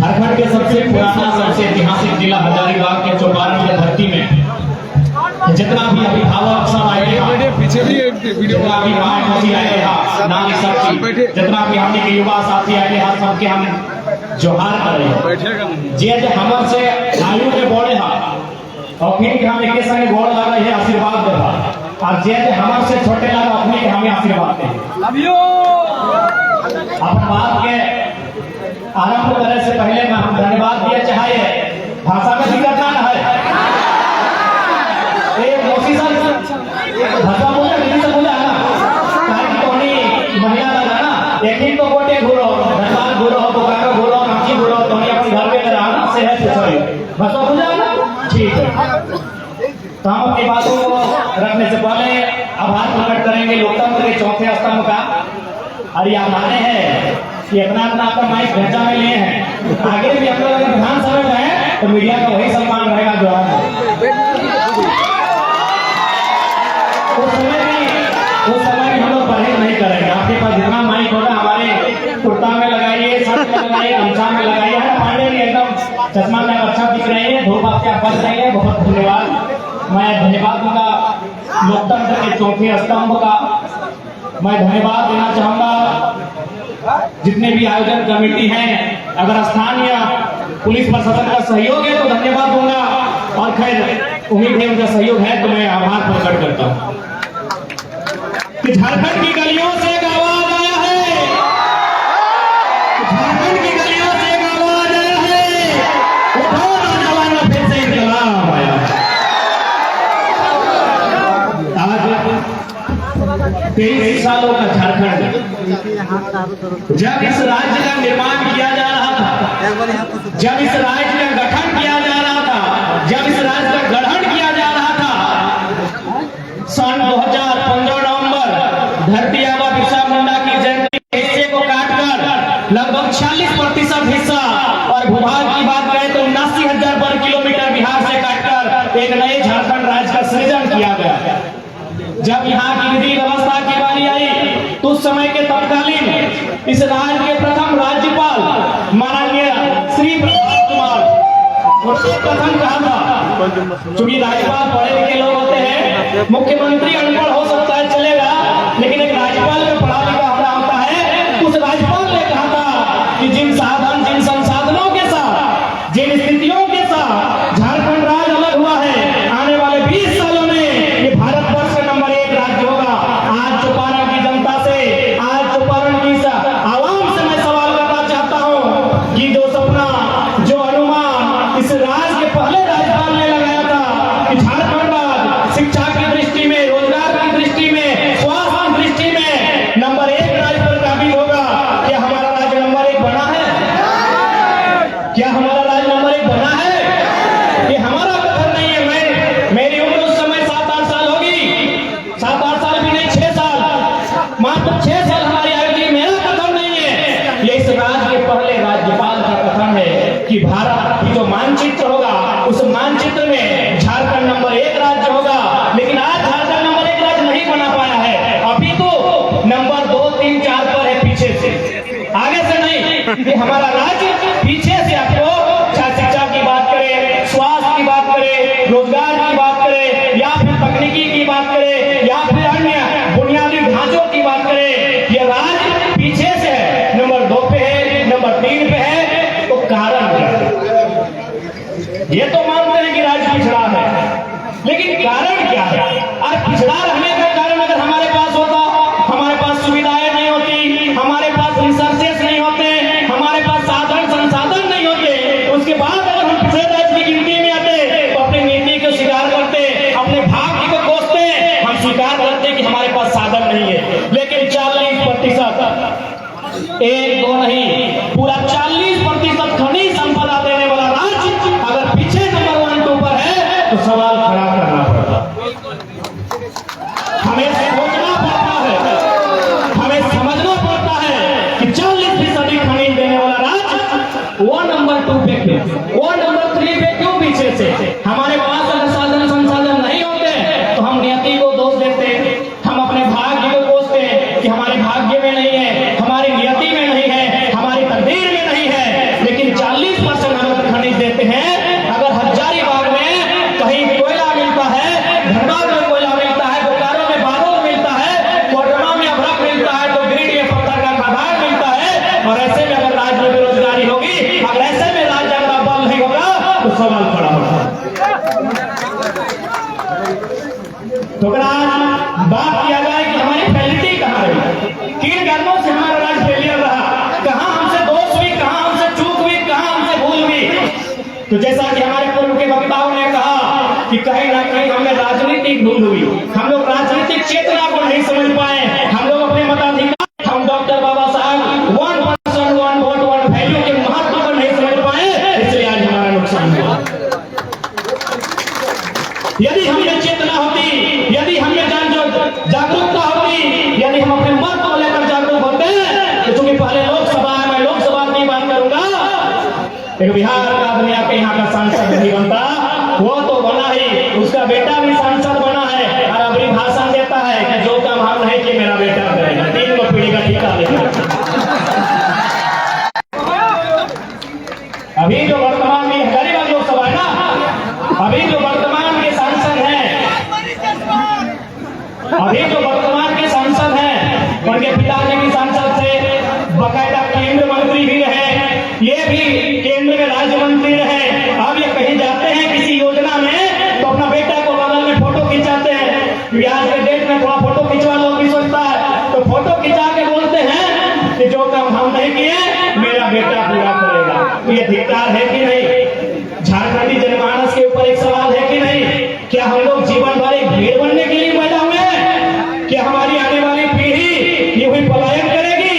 झारखंड के सबसे पुराना सबसे ऐतिहासिक जिला हजारीबाग के चौपारण की धरती में जितना भी अभिभावक सब आए पीछे भी जितना भी जितना भी हमने के युवा साथी आए हैं सबके हम जोहार कर रहे हैं जे हमर से आयु के बड़े हैं और फिर हम एक संगे गोड़ लगा है आशीर्वाद देता और जे हमर से छोटे लगा अपने के हमें आशीर्वाद दे अपन बात के आरंभ करने से पहले मैं हम धन्यवाद दिया चाहिए भाषा में दिक्कत ना है भाषा बोले हिंदी से बोला ना ताकि कोनी महिला लगा ना एक ही तो गोटे घुरो धन्यवाद घुरो बोकारो घुरो कांची घुरो तो अपन घर में रहना सेहत सही भाषा बोला ना ठीक है तो हम अपनी बातों को रखने से पहले आभार प्रकट करेंगे लोकतंत्र के चौथे स्तंभ का और ये माने हैं कि अपना आपका माइक भेजा में लिए हैं आगे भी हम लोग विधानसभा में हैं तो मीडिया का वही सम्मान रहेगा जो है उस समय भी हम लोग परहेज नहीं करेंगे आपके पास जितना माइक होगा हमारे कुर्ता में लगाइए शर्ट में लगाइए गमछा में लगाइए पांडे भी एकदम चश्मा में अच्छा दिख रहे हैं धूप आपके बच रही है बहुत धन्यवाद मैं धन्यवाद दूंगा लोकतंत्र के चौथे स्तंभ का मैं धन्यवाद देना चाहूंगा जितने भी आयोजन कमेटी हैं अगर स्थानीय पुलिस प्रशासन का सहयोग है तो धन्यवाद दूंगा और खैर उम्मीद है उनका सहयोग है तो मैं आभार प्रकट करता हूं कि झारखंड की गलियों से एक आवाज आया है झारखंड की गलियों से एक आवाज आया है उठो नौजवान फिर से इनकलाब आया आज 23 सालों का झारखंड जब इस राज्य का निर्माण किया जा रहा था जब इस राज्य का गठन किया जा रहा था जब इस राज्य का गठन किया जा रहा था सन 2015 नवंबर धरती आबा बिरसा मुंडा की जयंती हिस्से को काटकर लगभग 46% हिस्सा और भूभाग की बात करें तो 79,000 वर्ग किलोमीटर बिहार से काटकर एक नए झारखंड राज्य का सृजन किया गया जब यहाँ की विधि व्यवस्था की बारी आई तो उस समय के तत्कालीन इस राज्य के प्रथम राज्यपाल माननीय श्री प्रभात कुमार प्रथम कहा था क्योंकि राज्यपाल पढ़े लिखे लोग होते हैं मुख्यमंत्री अनपढ़ हो सकता है चलेगा लेकिन एक राज्यपाल में पढ़ा लिखा होता है उस राज्यपाल ने कहा था कि जिन संसाधनों के साथ जिन स्थितियों के साथ झारखंड राज्य अलग हुआ है आने वाले 20 सालों में ये भारतवर्ष का नंबर 1 राज्य होगा आज चौपारण की जनता से आज चौपारण की आवाम से मैं सवाल करना चाहता हूं कि जो सपना जो अनुमान इस राज्य के पहले राज्यपाल ने लगाया था कि झारखंड राज्य शिक्षा की दृष्टि में रोजगार की दृष्टि में स्वास्थ्य की दृष्टि में नंबर 1 राज्य पर काबिज होगा क्या हमारा राज्य नंबर 1 बना है क्या हमारा राज्य नंबर 1 बना है ये हमारा कथन नहीं है मेरी उम्र उस समय 7-8 साल होगी 7-8 साल भी नहीं 6 साल मात्र 6 साल हमारी आयु थी मेरा कथन नहीं है ये इस राज्य के पहले राज्यपाल का कथन है कि भारत की जो मानचित्र होगा उस मानचित्र में झारखंड नंबर 1 राज्य होगा लेकिन आज झारखंड नंबर 1 राज्य नहीं बना पाया है अभी तो नंबर 2, 3, 4 पर है पीछे से आगे से नहीं कि हमारा राज्य पीछे से आपको शिक्षा की बात करे स्वास्थ्य की बात करे रोजगार की बात करे या फिर तकनीकी की बात करे या फिर अन्य बुनियादी ढांचों की बात करे ये राज्य पीछे से है नंबर 2 पे है नंबर 3 पे है तो कारण क्या है ये तो मानते हैं कि राज्य पिछड़ा है लेकिन कारण क्या है और पिछड़ा रहने का कारण अगर हमारे पास होता हमारे पास सुविधाएं नहीं होती हमारे पास रिसोर्सेस नहीं होते हमारे पास साधन संसाधन नहीं होते उसके बाद अगर हम पिछड़े राज्य की गिनती में आते तो अपनी नीति को स्वीकार करते अपने भाग्य को कोसते हम स्वीकार करते कि हमारे पास साधन नहीं है लेकिन 40% 1-2 नहीं पूरा 40% खनिज संपदा देने वाला राज्य अगर पीछे नंबर 1-2 पर है तो सवाल खड़ा करना पड़ता हमें सोचना पड़ता है हमें समझना पड़ता है कि 40% खनिज देने वाला राज्य वो नंबर 2 पे क्यों वो नंबर 3 पे क्यों पीछे से हमारे पास अगर साधन संसाधन नहीं होते तो हम नियति को दोष देते हम अपने भाग्य को कोसते कि हमारे भाग्य में नहीं है हमारी नियति में नहीं है सवाल खड़ा होता है। तो अगर आज बात किया जाए कि हमारी फैसिलिटी कहाँ रही, किन कारणों से हमारा राज फेलियर रहा, कहाँ हमसे दोष हुई, कहाँ हमसे चूक हुई, कहाँ हमसे भूल हुई। तो जैसा कि हमारे पूर्व के वक्ताओं ने कहा कि कहीं ना कहीं हमें राजनीतिक भूल हुई, हम लोग राजनीतिक चेतना को नहीं समझ पाए, हम लोग अपने मताधिकार, हम डॉक्टर बाबा साहब 1% 1 वोट 1 वैल्यू के महत्व को नहीं समझ पाए, इसलिए आज हमारा नुकसान हुआ। यदि हमें चेतना होती, यदि हमें जागरूकता होती, यदि हम अपने मत को लेकर जागरूक होते, तो चूंकि पहले लोकसभा में लोकसभा की बात करूंगा, एक बिहार का आदमी आके यहाँ का सांसद नहीं बनता, वो तो बना ही, उसका बेटा भी सांसद बना है और अभी भाषण देता है कि जो काम हम नहीं कि मेरा बेटा करेगा, 3 को पीढ़ी का ठेका लेगा। अभी जो वर्तमान में गरीब लोकसभा है ना, अभी जो वर्तमान के सांसद हैं, अभी जो वर्तमान के सांसद हैं, उनके पिताजी भी सांसद थे, बकायदा केंद्र मंत्री भी रहे, ये भी केंद्र में राज्य मंत्री रहे। अब ये कहीं जाते हैं किसी योजना में तो अपना बेटा को बगल में फोटो खिंचाते हैं, आज के डेट में थोड़ा फोटो खिंचवा लो भी सोचता है, तो फोटो खिंचा के बोलते हैं कि जो काम हम नहीं किए मेरा बेटा पूरा करेगा। तो ये धिक्कार है कि नहीं? झारखंडी जनमानस के ऊपर एक सवाल है कि नहीं? क्या हम लोग जीवन भर एक भेड़ बनने के लिए पैदा हुए हैं? क्या हमारी आने वाली पीढ़ी यूं ही पलायन करेगी?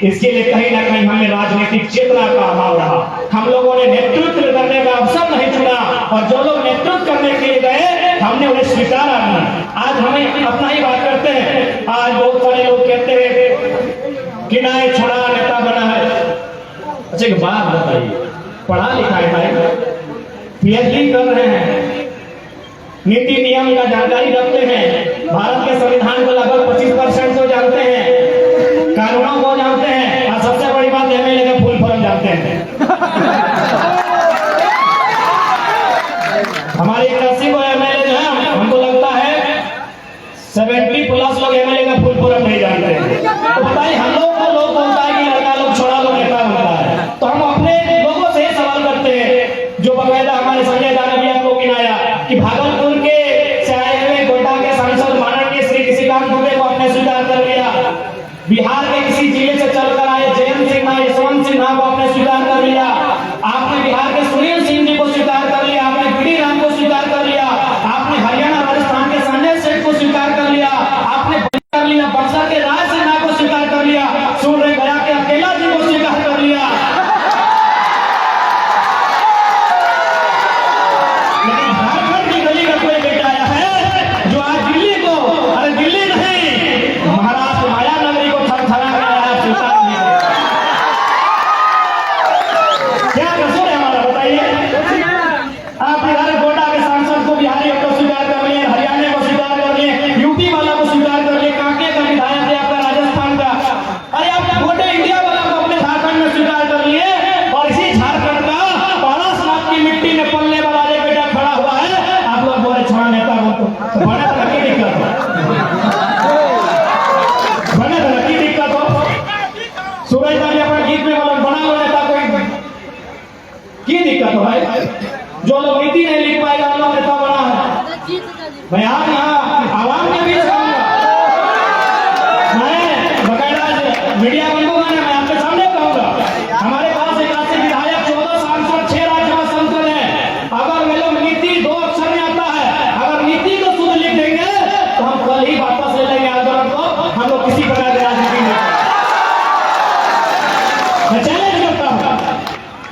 इसके लिए कहीं ना कहीं हमें राजनीतिक चेतना का अभाव रहा। हम लोगों ने नेतृत्व करने का अवसर नहीं चुना, और जो लोग नेतृत्व करने के लिए गए हमने उन्हें स्वीकारा नहीं। आज हमें अपना ही बात करते हैं। आज बहुत सारे लोग कहते हैं कि ना छोड़ा नेता बना है। अच्छा एक बात बताइए, पढ़ा लिखा है, पीएचडी कर रहे हैं, नीति नियम का जानकारी रखते हैं, भारत के संविधान को लगभग 25% तो जानते हैं, कानूनों को जानते हैं, और सबसे बड़ी बात एमएलए का फुल फॉर्म जानते हैं। हमारे 81 को एमएलए जो है, हमको लगता है 70+ लोग एमएलए का फुल फॉर्म नहीं जानते हैं। तो बताइए, हम लोग को लोग बोलता है कि लड़का लोग छोड़ा लोग नेता बनता है, तो हम अपने लोगों से सवाल करते हैं जो बकायदा हमारे संजय दानविया को गिनाया कि भागलपुर के से आए हुए गोड्डा के सांसद माननीय श्री किसीकांत दुबे को आपने स्वीकार कर लिया, बिहार के किसी जिले से चलकर आए जयंत सिन्हा, यशवंत सिन्हा को आपने स्वीकार कर लिया, आपने बिहार के सुनील सिंह जी को स्वीकार कर लिया, आपने बीडी राम को स्वीकार कर लिया, आपने हरियाणा राजस्थान के संजय सेठ को स्वीकार कर लिया, आपने कर लिया बक्सर के राज सिन्हा को स्वीकार कर लिया, सुन रहे गया के अकेला जी को स्वीकार कर लिया। लेकिन झारखंड की गली का कोई बेटा आया है जो आज दिल्ली को, अरे दिल्ली नहीं, महाराष्ट्र माया नगरी को थरथरा गया स्वीकार नहीं किया। क्या कसूर है हमारा बताइए? आप बिहार गोड्डा के सांसद को बिहारी को स्वीकार कर लिए, हरियाणा को स्वीकार कर लिए, यूपी वाला को स्वीकार कर लिए, कांके का विधायक है आपका राजस्थान का, अरे आप गोटे इंडिया वाला को अपने झारखंड में स्वीकार कर लिए, और इसी झारखंड का 5 की मिट्टी में पलने वाला ये बेटा खड़ा हुआ है, आप लोग बोले छोड़ा नेता को बने तो की दिक्कत हो, बने तो की दिक्कत हो। सूरज ने अपना गीत में बोला बना लो नेता को, की दिक्कत हो भाई? जो लोग नीति नहीं लिख पाएगा हम लोग नेता बना है। मैं आप यहाँ आवाम के बीच कहूंगा, मैं बकायदा मीडिया बंदूक मैं आपके सामने कहूंगा, हमारे पास 81 विधायक, 14 सांसद, 6 राज्यसभा सांसद हैं। अगर वे लोग नीति 2 अक्षर में आता है, अगर नीति को शुद्ध लिख देंगे तो हम कल ही वापस ले लेंगे आंदोलन को, हम लोग किसी प्रकार की राजनीति में मैं चैलेंज करता हूँ।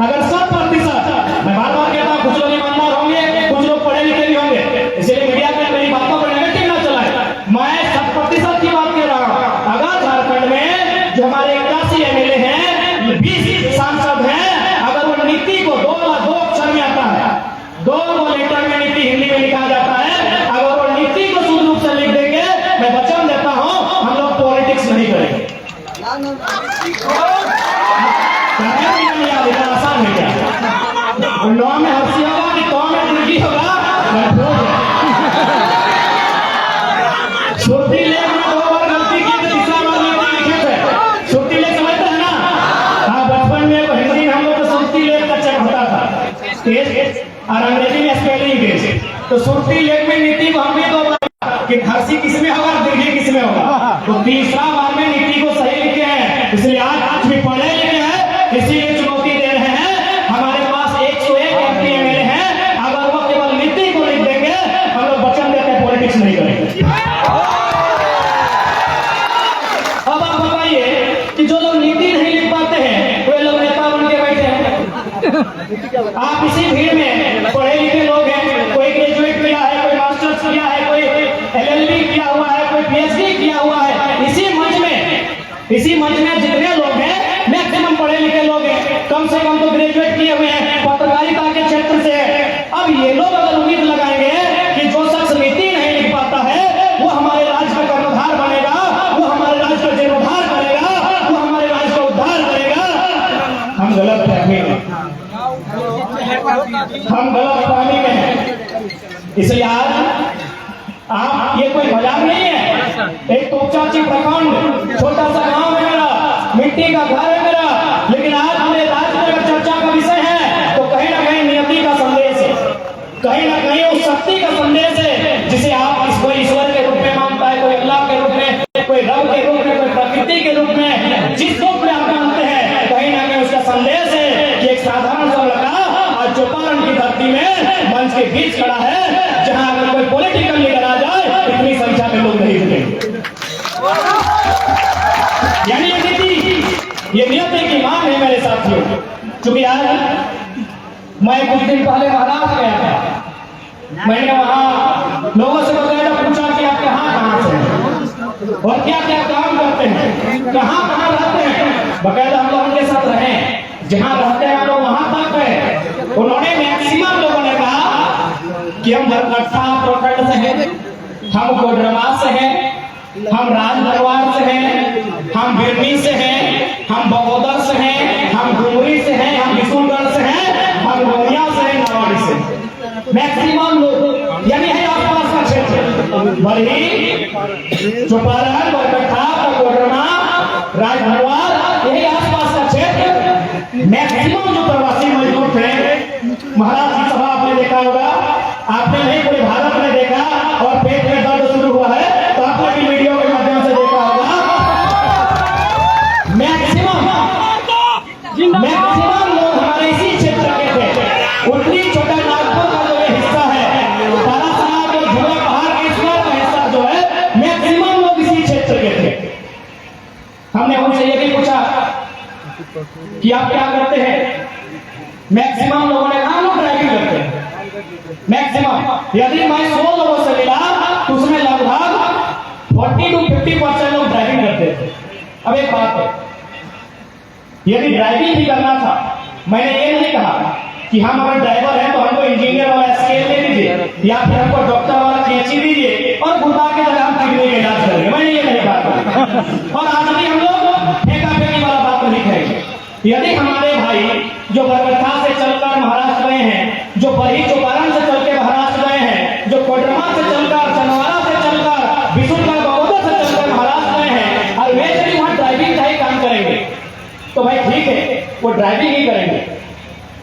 अगर 100%, मैं बार बार कहता हूँ, कुछ लोग ईमानदार होंगे, कुछ लोग पढ़े लिखे भी होंगे, इसलिए मीडिया में मेरी बातों को नेगेटिव ना चलाए, मैं 100% की बात कह रहा हूँ। अगर झारखंड में जो हमारे 81 एमएलए हैं, 20 सांसद हैं, अगर वो नीति को 2 अक्षर में आता है, 2 लेटर में नीति हिंदी में लिखा जाता है, अगर वो नीति को शुद्ध रूप से लिख देंगे, मैं वचन देता हूँ हम लोग पॉलिटिक्स नहीं करेंगे। आसान है क्या? नौ में हंसी होगा कि 100 में दुर्गी होगा? सुर्ती लेख में 2 बार गलती की तो तीसरा बार नहीं लिखे थे। सुर्ती लेख समझते हैं ना? हाँ, बचपन में हिंदी में हम लोग को सुर्ती लेख का चेक होता था। टेस्ट और अंग्रेजी में स्पेलिंग टेस्ट। तो सुर्ती लेख में नीति को हम भी दो कि हर्षी किसमें होगा, दीर्घी किसमें होगा। तो तीसरा बार में नीति को सही लिखे हैं, इसलिए आज भी पढ़े लिखे हैं, इसीलिए चुनौती दे रहे हैं। हमारे पास 101 एमपी एमएलए हैं, अगर वो केवल नीति को लिख देंगे हम लोग वचन देते हैं पॉलिटिक्स नहीं करेंगे। अब आप बताइए कि जो लोग नीति नहीं लिख पाते हैं वे लोग नेता बन के बैठे हैं। आप इसी भीड़ में पढ़े लिखे लोग हैं, कोई ग्रेजुएट किया है, कोई मास्टर्स किया है, कोई एलएलबी किया हुआ है, कोई पीएचडी किया हुआ है। इसी मंच में जितने लोग हैं मैक्सिमम पढ़े लिखे लोग हैं, कम से कम तो ग्रेजुएट किए हुए हैं पत्रकारिता के क्षेत्र से। अब ये लोग अगर उम्मीद लगाएंगे कि जो शख्स नीति नहीं लिख पाता है वो हमारे राज्य का कर्णधार बनेगा, वो हमारे राज्य का जीर्णोद्धार करेगा, वो हमारे राज्य का उद्धार करेगा, हम गलत फहमी में हैं। इसलिए आज आप ये कोई मजाक नहीं है। एक तोपचाची प्रखंड छोटा सा गांव है मेरा, मिट्टी का घर है मेरा, लेकिन आज हमारे राज्य में अगर चर्चा का विषय है तो कहीं ना कहीं नियति का संदेश है, कहीं ना कहीं उस शक्ति का संदेश है जिसे आप कोई ईश्वर के रूप में मानता है, कोई अल्लाह के रूप में, कोई रब के रूप में, कोई प्रकृति के रूप में, जिस रूप में आप मानते हैं, कहीं ना कहीं उसका संदेश है कि एक साधारण सा लड़का आज चौपारण की धरती में मंच के बीच खड़ा है, जहां अगर कोई पॉलिटिकल लीडर आ जाए इतनी संख्या में लोग नहीं जुटेंगे। यानी ये नियति की मांग है मेरे साथियों। क्योंकि आज मैं कुछ दिन पहले महाराष्ट्र गया था, मैंने वहां लोगों से बकायदा पूछा कि आप कहाँ से हैं और क्या क्या काम करते हैं, कहाँ रहते हैं। बकायदा हम लोग उनके साथ रहे, जहां रहते हैं हम लोग वहां तक गए। उन्होंने मैक्सिमम लोगों ने कहा कि हम बरकट्ठा प्रखंड से हैं, हम कोडरमा से हैं, हम राजदरबार से हैं, हम बिरनी से हैं, हम बगोदर से हैं, हम डुमरी से हैं, हम बिशुनगढ़ से हैं, हम गोमिया से हैं, नवाड़ी से। मैक्सिमम लोग यानी है आसपास का क्षेत्र, बरही, चौपारण, बरकट्ठा, कोडरमा, राजदरबार, यही आसपास का क्षेत्र। मैक्सिमम जो प्रवासी मजदूर थे, महाराज की सभा आपने देखा होगा, आपने नहीं पूरे भारत में देखा, और पेट में दर्द शुरू हुआ है तो आपने भी वीडियो के माध्यम से देखा होगा। मैक्सिमम लोग हमारे इसी क्षेत्र के थे। उतनी छोटा नागपुर का जो हिस्सा है, तारासाहेब और झूला पहाड़ के ईश्वर का हिस्सा जो है, मैक्सिमम लोग इसी क्षेत्र के थे। हमने उनसे ये भी पूछा कि आप क्या करते हैं। मैक्सिमम लोगों ने कहा लोग ड्राइविंग करते हैं। मैक्सिमम यदि मैं 100 लोगों से मिला तो उसमें लगभग 40 to 50% लोग ड्राइविंग करते थे। अब एक बात है, यदि ड्राइविंग ही करना था, मैंने ये नहीं कहा कि हम अगर ड्राइवर हैं तो हमको इंजीनियर वाला स्केल दे दीजिए या फिर हमको डॉक्टर वाला कैंची दीजिए और घुटा के जगह हम किडनी का इलाज करेंगे, मैंने ये नहीं कहा। और आज भी हम लोग फेंका फेंकी वाला बात नहीं करेंगे। यदि हमारे भाई जो बरकट्ठा से चलकर महाराष्ट्र गए हैं, जो बरही चौपारण से चल के महाराष्ट्र गए हैं, जो कोडरमा से चलकर, चनवारा से चलकर, बिशुनगढ़ बगोदर से चलकर महाराष्ट्र गए हैं, और वे यदि वहां ड्राइविंग का ही काम करेंगे तो भाई ठीक है, वो ड्राइविंग ही करेंगे।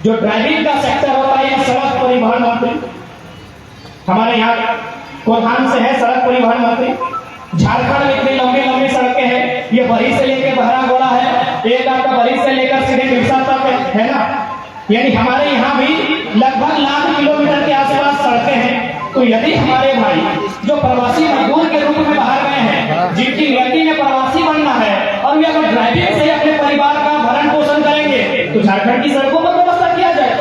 जो ड्राइविंग का सेक्टर होता है सड़क परिवहन मंत्री, हमारे यहाँ कोधान से है सड़क परिवहन मंत्री। झारखंड में इतनी लंबी लंबी सड़कें हैं, ये बरही से लेकर बहरागोड़ा है, एक आपका बरही से लेकर सीधे बिरसा तक है ना। यानी हमारे यहाँ भी लगभग 1 लाख किलोमीटर के आसपास सड़कें हैं। तो यदि हमारे भाई जो प्रवासी मजदूर के रूप में बाहर गए हैं, जिनकी नियति में प्रवासी बनना है, और वे अगर ड्राइविंग से अपने परिवार का भरण पोषण करेंगे तो झारखंड की सड़कों पर व्यवस्था किया जाए,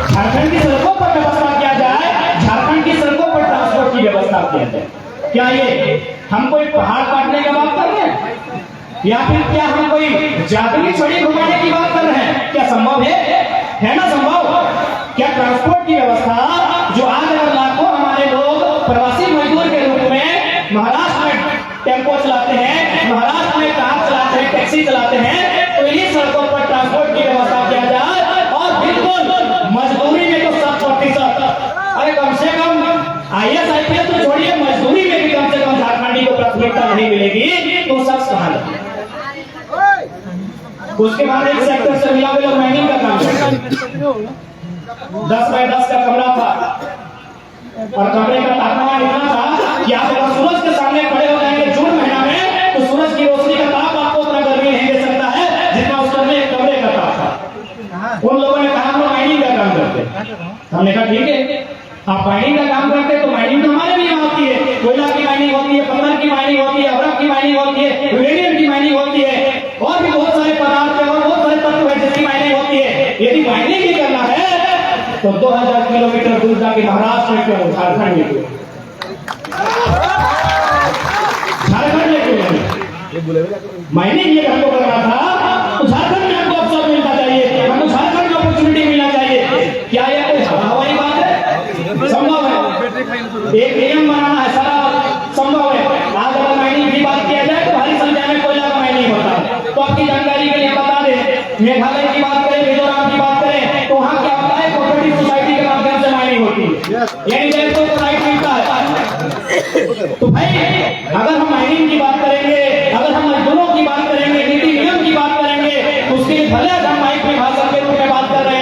झारखंड की सड़कों पर व्यवस्था किया जाए, झारखंड की सड़कों पर ट्रांसपोर्ट की व्यवस्था किया जाए। क्या ये हम कोई पहाड़ काटने की बात कर रहे हैं या फिर क्या हम कोई जादुई छड़ी घुमाने की बात कर रहे हैं? क्या संभव है ना संभव? क्या ट्रांसपोर्ट की व्यवस्था जो आज अगर लाखों हमारे लोग प्रवासी मजदूर के रूप में महाराष्ट्र में टेम्पो चलाते हैं, महाराष्ट्र में कार चलाते हैं, टैक्सी चलाते हैं, तो इन्हीं सड़कों पर ट्रांसपोर्ट की व्यवस्था किया जाए। और बिल्कुल मजदूरी में तो 100%, अरे कम से कम IAS IPS तो छोड़िए, मजदूरी में भी कम से कम झारखंडी को प्राथमिकता नहीं मिलेगी तो शख्स कहां लगे। उसके बाद एक सेक्टर से मिला हुआ लोग माइनिंग का काम करते हैं। 10 बाय 10 का कमरा था और कमरे का तापमान इतना था कि आप अगर सूरज के सामने खड़े हो जाएंगे जून महीना में तो सूरज की रोशनी का ताप आपको उतना गर्मी नहीं दे सकता है जितना उस कमरे का ताप था। उन लोगों ने कहा हम लोग माइनिंग का काम करते हैं। हमने कहा ठीक है, आप माइनिंग का काम करते हैं तो माइनिंग तो हमारे भी यहाँ होती है, कोयला की माइनिंग होती है, पत्थर की माइनिंग होती है, अवरक की माइनिंग होती है, यूरेनियम की माइनिंग होती है और भी बहुत सारे पदार्थ है और बहुत सारे तत्व है जिसकी माइनिंग होती है। यदि माइनिंग ही करना है तो 2000 किलोमीटर दूर जाके महाराष्ट्र में क्यों, झारखंड में क्यों, झारखंड में क्यों माइनिंग ये हमको करना था तो झारखंड में हमको अवसर मिलना चाहिए, हमको झारखंड में अपॉर्चुनिटी मिलना चाहिए। क्या यह कोई हवाई बात है? संभव है, एक नियम बनाना है, सारा संभव है। आज अगर माइनिंग की बात किया जाए तो भारी संख्या में कोयला का माइनिंग होता है। तो आपकी जानकारी के लिए बता दें, मेघालय की बात करें, मिजोरम की बात करें तो वहाँ क्या होता है, कोऑपरेटिव सोसाइटी के माध्यम से माइनिंग होती है, यानी जैसे को राइट मिलता है। तो भाई अगर हम माइनिंग की बात करेंगे, अगर हम मजदूरों की बात करेंगे, नीति नियम की बात करेंगे तो उसके लिए भले हम माइक में भाषण के रूप में बात कर रहे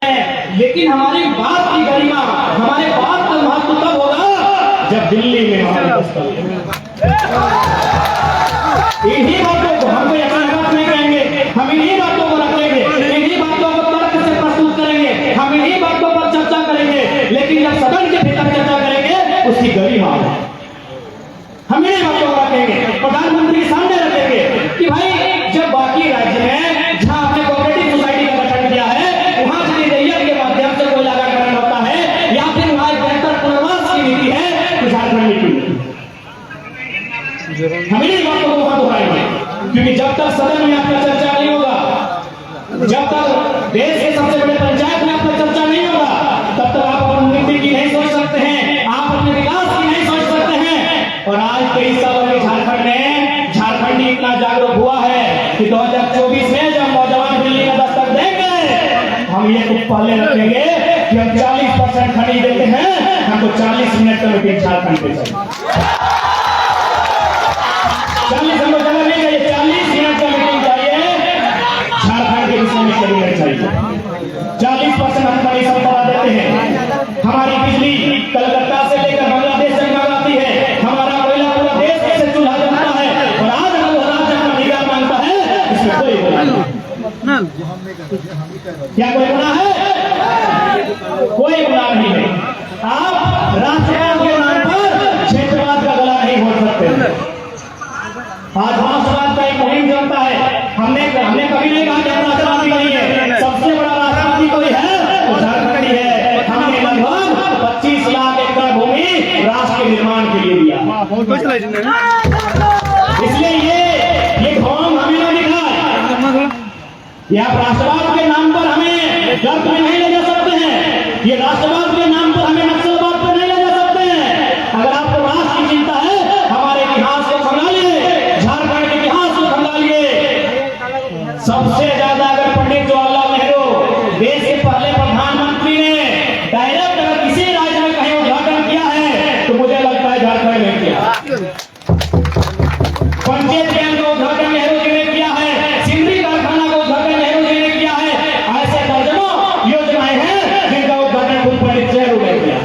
हैं, लेकिन हमारी बात की गरिमा, हमारे बात का महत्व तब होगा जब दिल्ली में हमारे इन्हीं बातों को हम कोई अपना बात नहीं कहेंगे, हम इन्हीं बातों को रखेंगे, इन्हीं बातों को तर्क से प्रस्तुत करेंगे, हम इन्हीं बातों पर चर्चा करेंगे, लेकिन जब सदन के भीतर चर्चा करेंगे उसकी गरिमा हम इन्हीं बातों को रखेंगे, प्रधानमंत्री के सामने रखेंगे कि भाई जब बाकी राज्य में जहां आपने कोऑपरेटिव सोसाइटी का गठन किया है वहां जदीदियत के माध्यम से कोई लगाकरण होता है या फिर वहां एक बेहतर पुनर्वास की नीति है तो झारखंड नीति हम इन्हीं बातों को वहां दोहराएंगे, क्योंकि जब तक सदन में आपका चर्चा नहीं होगा, जब तक देश के सबसे बड़े पंचायत में आपका चर्चा नहीं होगा, तब तक आप अपनी नीति की नहीं सोच सकते हैं, आप अपने विकास की नहीं सोच सकते हैं। और आज कई सालों में झारखंड इतना जागरूक हुआ है कि 2024 में जब नौजवान दिल्ली का दस्तक देंगे हम ये तो पहले रखेंगे कि हम 40% खरीद देते हैं, हमको 40 मिनट का मीटिंग झारखंड पे चाहिए, 40 हमको जगह नहीं चाहिए, 40 मिनट का मीटिंग चाहिए, झारखंड के विषय में करियर चाहिए। 40% हम परिश्रम बढ़ा देते हैं, हमारी बिजली कलकत्ता से लेकर बांग्लादेश तक मंगाती है, हमारा कोयला पूरा देश से चूल्हा जलता है और आज हम राज्य का अधिकार मांगता है, इसमें कोई क्या कोई गुनाह है? कोई गुनाह नहीं है। आप राष्ट्रवाद के नाम पर क्षेत्रवाद का गला नहीं घोट सकते। आज राष्ट्रवाद का एक मुहिम चलता है, हमने कभी नहीं कहा कि हम राष्ट्रवादी नहीं है, सबसे बड़ा राष्ट्रवादी कोई है तो झारखंड ही है। हमने लगभग 25 लाख एकड़ भूमि राष्ट्र के निर्माण के लिए दिया, इसलिए ये फॉर्म हमें नहीं दिखा है, ये आप राष्ट्रवाद के नाम पर हमें गर्त में नहीं ले जा सकते हैं, ये राष्ट्रवाद के नाम पर हमें नक्सलवाद पर नहीं ले जा सकते हैं। अगर आपको राष्ट्र की चिंता है हमारे इतिहास को खंगालिए, झारखंड के इतिहास को खंगालिए। सबसे ज्यादा अगर पंडित जवाहरलाल नेहरू देश के पहले प्रधानमंत्री ने डायरेक्ट अगर किसी राज्य में कहीं उद्घाटन किया है तो मुझे लगता है झारखंड में किया। पंचायत बैंक का उद्घाटन नेहरू जी ने किया है, सिंदरी कारखाना का उद्घाटन नेहरू जी ने किया है, ऐसे दर्जनों योजनाएं हैं जिनका उद्घाटन खुद पंडित नेहरू ने किया,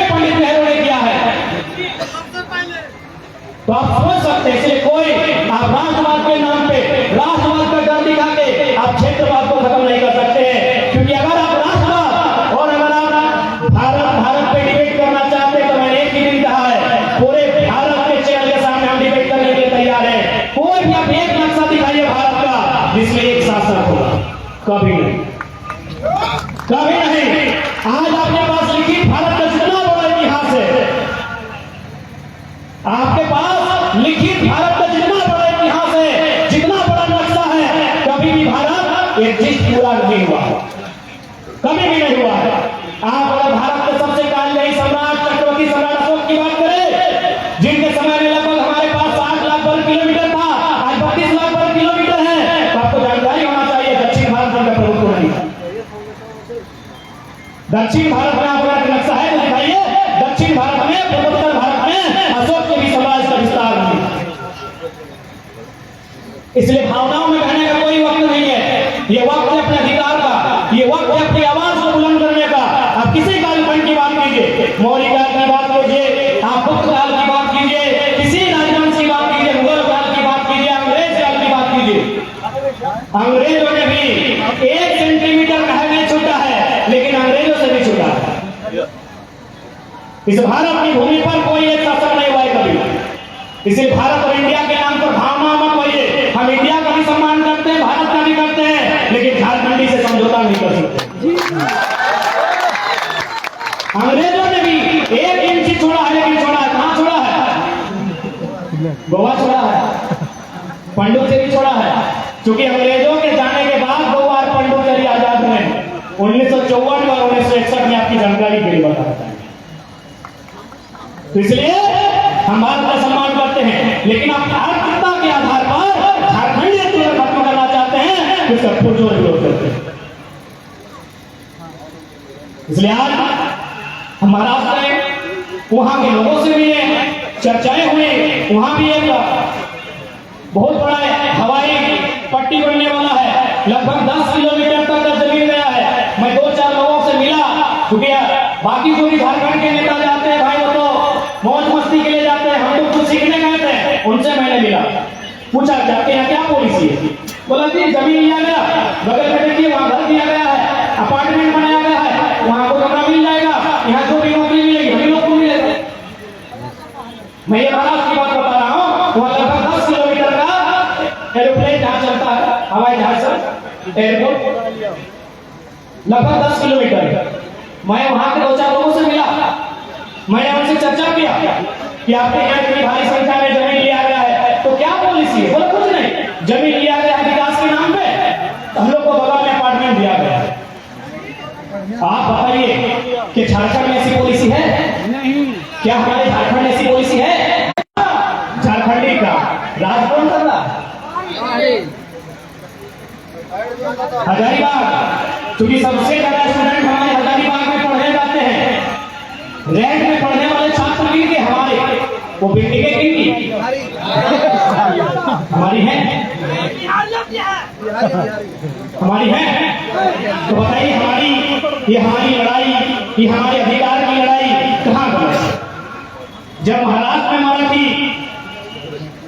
पंडित नेहरू ने किया है। तो आप समझ सकते हैं, इसलिए कोई आप राष्ट्रवाद के नाम पे राष्ट्रवाद का डर दिखा के आप क्षेत्रवाद को खत्म नहीं कर सकते हैं, क्योंकि अगर आप राष्ट्रवाद और अगर आप भारत पे डिबेट करना चाहते हैं तो मैंने एक ही दिन कहा है, पूरे भारत के चेहरे के सामने हम डिबेट करने के लिए तैयार है। कोई भी आप एक नक्शा दिखाइए भारत का जिसमें एक शासक होगा, कभी नहीं, कभी नहीं। आज आपके पास लिखित भारत का जितना बड़ा इतिहास है, आपके पास लिखित भारत का जितना बड़ा इतिहास है, जितना बड़ा नक्शा है, कभी भी भारत एग्जिस्ट पूरा नहीं हुआ, कभी भी नहीं हुआ है। आप अगर भारत के सबसे कालजयी सम्राट चक्रवर्ती सम्राट अशोक की बात करें, जिनके समय में लगभग हमारे पास 60 लाख वर्ग किलोमीटर था, आज 32 लाख वर्ग किलोमीटर है, तो आपको जानकारी होना चाहिए दक्षिण भारत में प्रभुत्व नहीं था। दक्षिण भारत में आपका नक्शा है तो दिखाइए, दक्षिण भारत में पूर्वोत्तर भारत में अशोक के भी समाज का विस्तार नहीं। इसलिए भावनाओं में बहने का कोई वक्त नहीं है। ये वक्त है अपने अधिकार का, ये वक्त है अपनी आवाज को बुलंद करने का। आप किसी कालखंड की बात कीजिए, मौर्य काल की बात कीजिए, आप गुप्त काल की बात कीजिए, किसी राजवंश की बात कीजिए, मुगल काल की बात कीजिए, अंग्रेज काल की बात कीजिए, अंग्रेजों ने भी 1 सेंटीमीटर नहीं छूटा है, लेकिन अंग्रेजों से भी छूटा है। इस भारत की भूमि पर कोई एक शासक नहीं हुआ है कभी। इसलिए भारत और इंडिया के नाम पर भावना मत होइए। हम इंडिया का भी सम्मान करते हैं, भारत का भी करते हैं, लेकिन झारखंडी से समझौता नहीं कर सकते। अंग्रेजों ने भी 1 इंच छोड़ा है, लेकिन छोड़ा है कहां छोड़ा है? गोवा छोड़ा है, पंडुचेरी भी छोड़ा है। क्योंकि अंग्रेजों के जाने के बाद 2 बार पंडुचेरी आजाद हुए, 1954 और 1961 में। आपकी जानकारी के लिए बताता है। तो इसलिए हम भारत का सम्मान करते हैं, लेकिन आप आर्थिकता के आधार पर झारखंड को खत्म करना चाहते हैं, तो इसका पुरजोर विरोध करते हैं। इसलिए आज हम महाराष्ट्र में वहां के लोगों से भी चर्चाएं हुई। वहां भी एक बहुत बड़ा हवाई पट्टी बनने वाला है, लगभग 10 किलोमीटर तक जमीन गया है। मैं 2-4 लोगों से मिला, क्योंकि बाकी जो भी झारखंड के नेता जाते हैं भाई, वो तो मौज मस्ती के लिए जाते हैं, हम तो कुछ सीखने गए थे। उनसे मैंने मिला, पूछा जाके यहाँ क्या पॉलिसी है? बोला जी जमीन लिया गया, बगल में देखिए वहां घर दिया गया है, अपार्टमेंट बनाया गया है, वहां को कमरा मिल जाएगा, यहाँ जो भी नौकरी मिलेगी हम लोग को मिलेगा। मैं ये महाराष्ट्र की बात बता रहा हूँ। वहां लगभग 10 किलोमीटर का एरोप्लेन जहां चलता है, हवाई जहाज से एयरपोर्ट, लगभग 10 किलोमीटर। मैं वहां के 2-4 लोगों से मिला, मैंने उनसे चर्चा किया कि आपके यहाँ इतनी भारी संख्या में जमीन लिया गया है, तो क्या पॉलिसी है? बोला कुछ नहीं, जमीन लिया गया है विकास के नाम पे, हम लोग को बगल में अपार्टमेंट दिया गया है। आप बताइए कि झारखंड में ऐसी पॉलिसी है? नहीं। क्या हमारे झारखंड में ऐसी पॉलिसी है? झारखंडी का राज कौन कर रहा? हजारीबाग, क्योंकि सबसे ज्यादा स्टूडेंट हमारे हजारीबाग में पढ़ने जाते हैं। रैंक में पढ़ने वाले छात्र किनके? हमारे। वो बिल्डिंगें किनकी? हमारी है, हमारी है। तो बताइए ये हमारी लड़ाई, ये हमारे अधिकार की लड़ाई कहां गई? जब महाराष्ट्र में मराठी,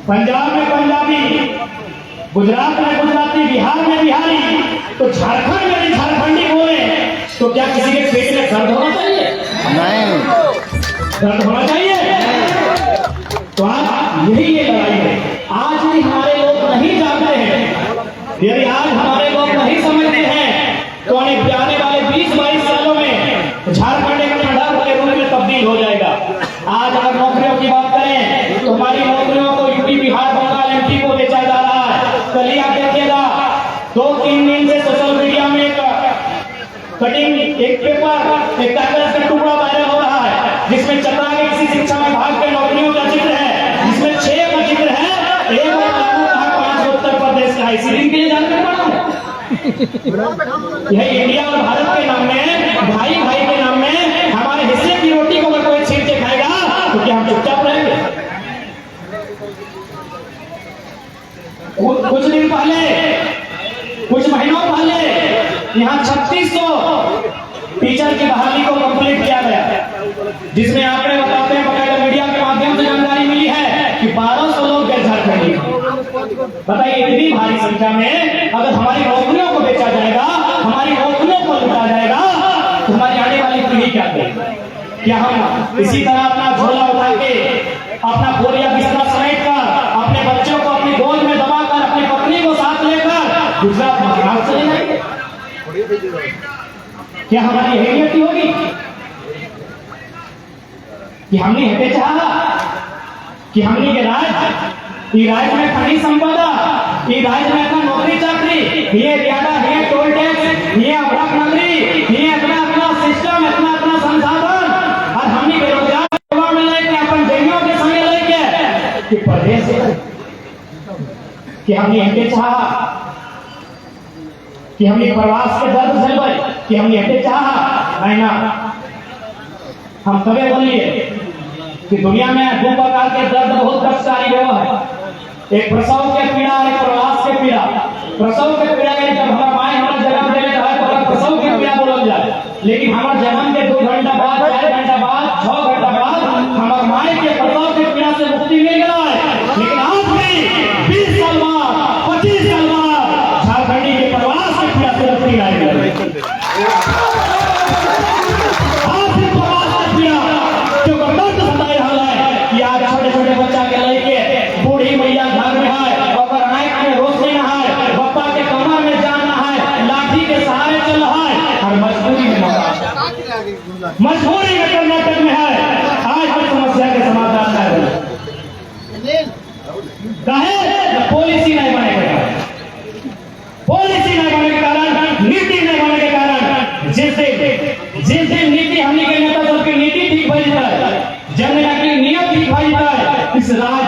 पंजाब में पंजाबी, गुजरात में गुजराती, बिहार में बिहारी, तो झारखंड में झारखंडी बोले, तो क्या किसी के पेट में दर्द होना चाहिए? नहीं, दर्द होना चाहिए। तो आज यही ये लड़ाई है। आज भी हमारे लोग नहीं जानते हैं। यदि आज हमारे लोग नहीं समझते हैं, तो आने वाले 20-22 सालों में झारखंड एक खंडहर के रूप में तब्दील हो जाएगा। आज अगर नौकरियों की बात करें, तो हमारी नौकरियों को यूपी, बिहार, बंगाल, एमपी को बेचा जा रहा है। कल आप देखिएगा, 2-3 दिन से सोशल मीडिया में कटिंग, एक पेपर, एक कागज का टुकड़ा वायरल हो रहा है, जिसमें चतरा के किसी शिक्षा विभाग के नौकरियों का जिक्र है, जिसमें 6 का जिक्र है, 1 और लागू कहा 5 उत्तर प्रदेश का। इसी दिन के लिए जानकारी पढ़ा यह इंडिया और भारत के नाम में, भाई भाई के नाम में हमारे हिस्से की रोटी को अगर कोई छीन के खाएगा, तो क्या हम चुपचाप रहेंगे? कुछ दिन पहले, कुछ महीनों पहले यहाँ 3600 टीचर की बहाली को कंप्लीट किया गया, जिसमें आंकड़े बताते हैं, बकायदा मीडिया के माध्यम से जानकारी मिली है कि 1200 लोग गए झारखंडी। बताइए इतनी भारी संख्या में अगर हमारी नौकरियों को बेचा जाएगा, हमारी नौकरियों को लुटा जाएगा, तो हमारी आने वाली पीढ़ी क्या करेगी? क्या हम इसी तरह अपना झोला उठा के, अपना बोरिया बिस्तर समेट कर, अपने बच्चों को अपनी गोद में दबाकर, अपनी पत्नी को साथ लेकर गुजरात महाराष्ट्र चले जाएंगे? क्या हमारी हैसियत होगी कि हमने हटे चाहा कि हमने के राज्य में खनिज संपदा, ये राज्य में अपना नौकरी चाकरी, ये ज्यादा, ये टोल टैक्स, ये अवरक नगरी, ये अपना सिस्टम, अपना संसाधन, और हमने बेरोजगार में लेके अपन जैनियों के संगे लेके कि प्रदेश कि हमने हटे चाहा कि हमने प्रवास के दर्द झेल, कि हमने हटे चाहा नहीं ना। हम कभी बोलिए कि दुनिया में 2 प्रकार के दर्द बहुत कष्टकारी हुआ है, एक प्रसव के पीड़ा, एक प्रवास के पीड़ा, प्रसव के पीड़ा के जब हमारा माए हमारा जन्म देले है तो ओकरा प्रसव के पीड़ा बोलल जाए, लेकिन हमार जन्म के 2 घंटा बाद 4 घंटा बाद 6 घंटा बाद हमार माए के प्रसव के पीड़ा से मुक्ति मिल गया है। लेकिन आज भी 20 साल बाद 25 साल बाद झारखंडी के प्रवास के पीड़ा से मुक्ति नहीं मिल रही। आज भी प्रवास के पीड़ा जो दर्द सताए रहा है कि आज छोटे छोटे बच्चा के लेके बूढ़ी मैया घर में है और आंख में रोशनी ना है, बप्पा के कमर में जान ना है, लाठी के सहारे चल रहा है और मजबूरी में कर्नाटक में है। आज हर समस्या के समाधान है पॉलिसी नहीं बनेगा, पॉलिसी नहीं बने के कारण, नीति नहीं बने के कारण, जैसे नीति हमने के नेता सबकी नीति ठीक भई जाए, जनता की नियत ठीक भई जाए, इस राज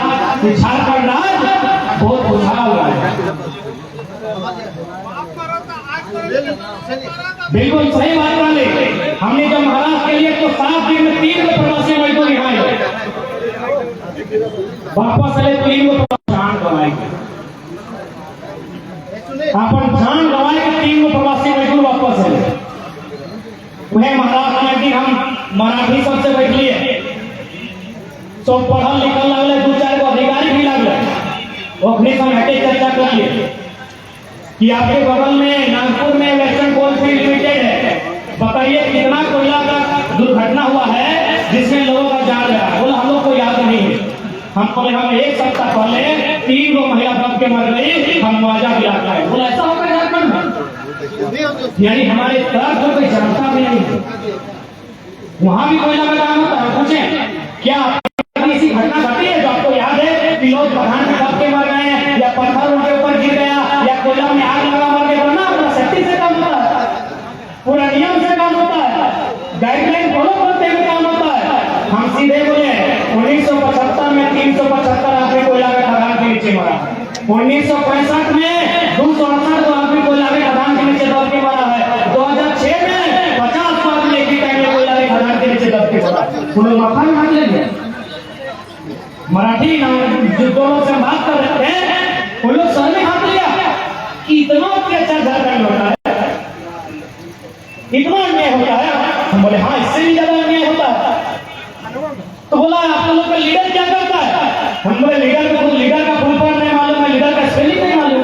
झारखंड राज बहुत खुशहाल हुआ है। बिल्कुल सही बात वाले, हमने जब महाराष्ट्र के लिए तो 7 दिन में 3 प्रवासी मजदूर यहाँ आए, वापस आए 3 जान गवाएंगे, अपन जान गवाए 3 प्रवासी मजदूर वापस आए। वह महाराष्ट्र में दिन हम मराठी सबसे बैठ लिए, तो पढ़ल लिखल लगले 2-4 को अधिकारी भी लगले, ओखने से हटे चर्चा करिए कि आपके बगल में नागपुर में वेस्टर्न कोलफील्ड लिमिटेड है, बताइए कितना कोयला का दुर्घटना हुआ है जिसमें लोगों का जान गया। बोला हम लोग को याद नहीं है। हम बोले हम 1 सप्ताह पहले 3 महिला दब के मर गई, हम मुआवजा दिलाता है। बोला ऐसा होगा झारखंड में, यानी हमारे दर्द को कोई जानता भी नहीं है। वहां भी कोयला का काम होता है, पूछे क्या ऐसी घटना घटी है जो आपको याद है कि लोग प्रधान के दब के मर गए हैं, या पत्थर उनके ऊपर गिर गया, या कोयला में आग लगा मर गए? बोलना पूरा सेफ्टी से काम होता है, पूरा नियम से काम होता है, गाइडलाइन फॉलो करते हुए काम होता है। हम सीधे बोले 1975 में 375 आदमी कोयला के खदान के नीचे मरा, 1965 में 268 आदमी कोयला के खदान के नीचे दब के मरा है, 2006 में 50 आदमी एक ही टाइम में कोयला के खदान के नीचे दब के मरा। उन्हें माथा में हाथ लेंगे मराठी जो दोनों से बात कर रहे थे उन लोग सर में हाथ लिया कि इतना अत्याचार झारखंड होता है, इतना अन्याय होता है। हम बोले हाँ इससे भी ज्यादा अन्याय होता है। तो बोला आप लोग का लीडर क्या करता है? हम बोले लीडर का फुल फॉर्म नहीं मालूम है, लीडर का स्पेलिंग नहीं मालूम,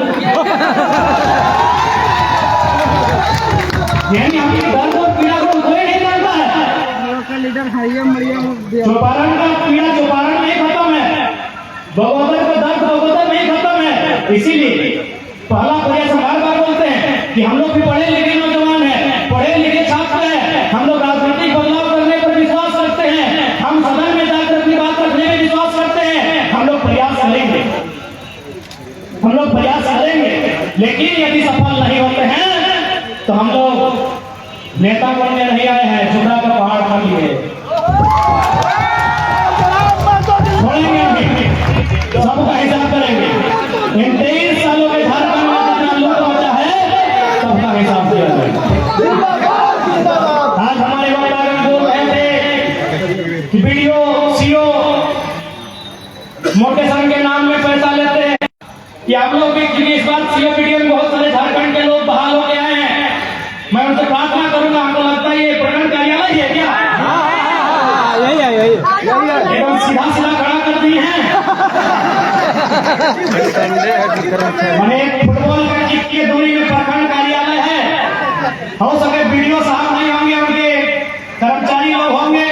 यानी अपनी दर्द और पीड़ा को कोई नहीं जानता है। लीडर चौपारण का पीड़ा चौपारण नहीं खत्म है, बगोदर का दर्द बगोदर नहीं खत्म है। इसीलिए पहला प्रयास हम बार बोलते हैं कि हम लोग भी पढ़े लिखे नौजवान हैं, पढ़े लिखे छात्र हैं, हम लोग राजनीतिक बदलाव करने पर विश्वास करते हैं, हम सदन में जाकर अपनी बात रखने में विश्वास करते हैं। हम लोग प्रयास करेंगे, हम लोग प्रयास करेंगे, लेकिन यदि सफल नहीं होते हैं तो हम लोग नेता बनने नहीं आए हैं, जुड़ा का पहाड़ खा लिए छोड़ेंगे, सबका हिसाब करेंगे। इन 23 सालों के झारखंड में जितना लूट पहुंचा है सबका हिसाब किया जाएगा। आज हमारे वक्ता बोल रहे थे कि वीडियो सीओ मोटे संघ के नाम में पैसा लेते हैं, कि आप लोग भी इस बात सीओ वीडियो में बहुत सारे झारखंड के लोग बहाल होके आए हैं। मैं उनसे प्रार्थना करूंगा, आपको लगता है ये प्रकरण कार्यालय है क्या? एकदम सीधा सीधा खड़ा कर दिए हैं। फुटबॉल का किक की दूरी में प्रखंड कार्यालय है। हो सके वीडियो साहब नहीं होंगे, उनके कर्मचारी लोग होंगे।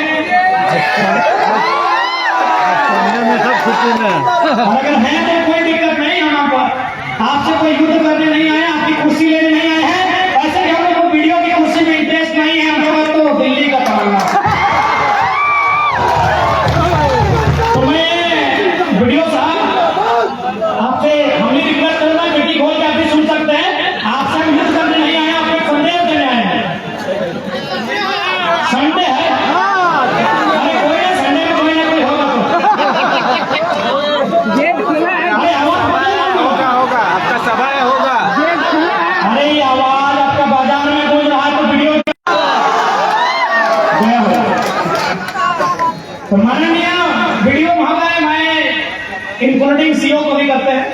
अगर है तो कोई दिक्कत नहीं, हम आपसे कोई युद्ध करने नहीं आए, आपकी कुर्सी लेने नहीं आए हैं। ऐसे हम लोग को वीडियो की कुर्सी में इंटरेस्ट नहीं है, हमारे पास तो दिल्ली का तमन्ना। तो मैं वीडियो साहब आपसे हमने रिक्वेस्ट करना, बेटी खोल के आप भी सुन सकते हैं। आपसे हम युद्ध करने नहीं आए, आपको संदेश देने आए हैं। संडे है, अरे कोई ना, संडे में कोई ना कोई होगा तो होगा, आपका सभा होगा। अरे ये आवाज आपका बाजार में बोल रहा है तो वीडियो तो माननीय वीडियो महोदय, मैं इंक्लूडिंग सीओ को भी करते हैं,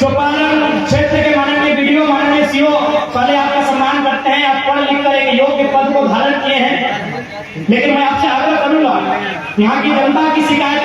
चौपारण क्षेत्र के माननीय वीडियो माननीय सीओ पहले आपका सम्मान करते हैं। आप पढ़ लिख कर एक योग्य पद को धारण किए हैं, लेकिन मैं आपसे आग्रह करूंगा, यहाँ की जनता की शिकायत